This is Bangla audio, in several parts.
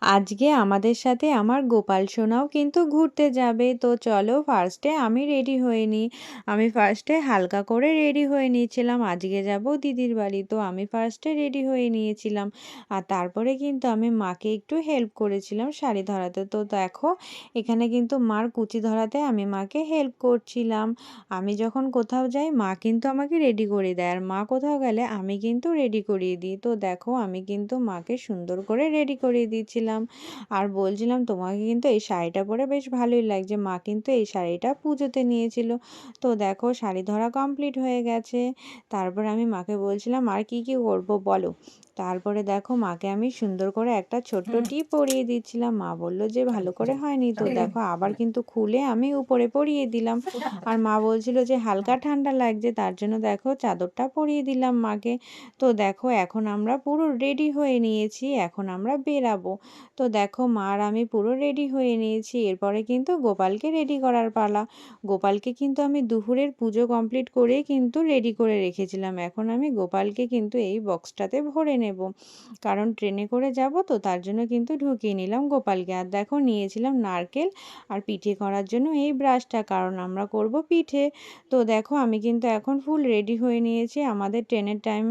আজকে আমাদের সাথে আমার গোপাল সোনাও কিন্তু ঘুরতে যাবে। তো চলো ফার্স্টে আমি রেডি হয়ে নিই। আমি ফার্স্টে হালকা করে রেডি হয়ে নিয়েছিলাম। আজকে যাব দিদির বাড়ি। তো আমি ফার্স্টে রেডি হয়ে নিয়েছিলাম। আর তারপরে কিন্তু আমি মাকে একটু হেল্প করেছিলাম শাড়ি ধরাতে। তো দেখো এখানে কিন্তু মার কুচি ধরাতে আমি মাকে হেল্প করছিলাম। আমি যখন কোথাও যাই মা কিন্তু আমাকে রেডি করে দেয়। আর মা কোথাও গেলে আমি কিন্তু রেডি করিয়ে দিই। তো দেখো আমি কিন্তু মাকে সুন্দর করে রেডি করিয়ে দিচ্ছিলাম। আর বলছিলাম তোমাকে কিন্তু এই শাড়িটা পরে বেশ ভালোই লাগছে। মা কিন্তু এই শাড়িটা পুজোতে নিয়েছিল। তো দেখো শাড়ি ধরা কমপ্লিট হয়ে গেছে। তারপর আমি মাকে বলছিলাম আর কি কি করবো বলো। তারপরে দেখো মাকে আমি সুন্দর করে একটা ছোট্ট টিপ পরিয়ে দিচ্ছিলাম। মা বলল যে ভালো করে হয়নি। তো দেখো আবার কিন্তু খুলে আমি উপরে পরিয়ে দিলাম। আর মা বলছিল যে হালকা ঠান্ডা লাগছে, তার জন্য দেখো চাদরটা পরিয়ে দিলাম মাকে। তো দেখো এখন আমরা পুরো রেডি হয়ে নিয়েছি, এখন আমরা বেরাবো। তো দেখো মা আর আমি পুরো রেডি হয়ে নিয়েছি। এরপরে কিন্তু গোপালকে রেডি করার পালা। গোপালকে কিন্তু আমি দুপুরের পুজো কমপ্লিট করে কিন্তু রেডি করে রেখেছিলাম। এখন আমি গোপালকে কিন্তু এই বক্সটাতে ভরে নেব, কারণ ট্রেনে করে যাব, তো তার জন্য কিন্তু ঢুকিয়ে নিলাম গোপালকে। আর দেখো নিয়েছিলাম নারকেল আর পিঠে করার জন্য এই ব্রাশটা, কারণ আমরা করব পিঠে। তো দেখো আমি কিন্তু এখন ফুল রেডি হয়ে নিয়েছি। আমাদের ট্রেনের টাইম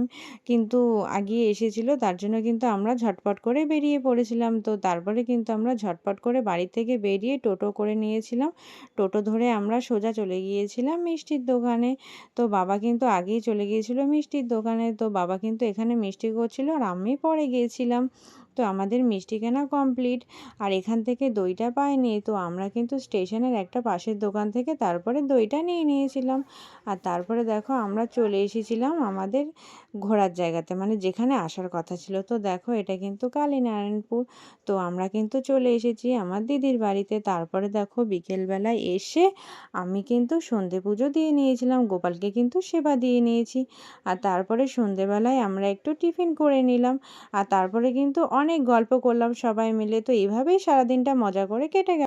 কিন্তু আগিয়ে এসেছিল, তার জন্য কিন্তু আমরা ঝটপট করে বেরিয়ে পড়েছিলাম। তো তারপরে কিন্তু আমরা ঝটপট করে বাড়ি থেকে বেরিয়ে টোটো করে নিয়েছিলাম। টোটো ধরে আমরা সোজা চলে গিয়েছিলাম মিষ্টির দোকানে। তো বাবা কিন্তু আগেই চলে গিয়েছিল মিষ্টির দোকানে। তো বাবা কিন্তু এখানে মিষ্টি করছিল আর আমি পরে গিয়েছিলাম। তো আমাদের মিষ্টি কেনা কমপ্লিট। আর এখান থেকে দইটা পাইনি, তো আমরা কিন্তু স্টেশনের একটা পাশের দোকান থেকে তারপরে দইটা নিয়ে নিয়েছিলাম। আর তারপরে দেখো আমরা চলে এসেছিলাম আমাদের ঘোরার জায়গাতে, মানে যেখানে আসার কথা ছিল। তো দেখো এটা কিন্তু কালীনারায়ণপুর। তো আমরা কিন্তু চলে এসেছি আমার দিদির বাড়িতে। তারপরে দেখো বিকেলবেলায় এসে আমি কিন্তু সন্ধে পুজো দিয়ে নিয়েছিলাম, গোপালকে কিন্তু সেবা দিয়ে নিয়েছি। আর তারপরে সন্ধেবেলায় আমরা একটু টিফিন করে নিলাম। আর তারপরে কিন্তু অনেক গল্প করলাম সবাই মিলে। তো এইভাবেই সারাদিনটা মজা করে কেটে গেল।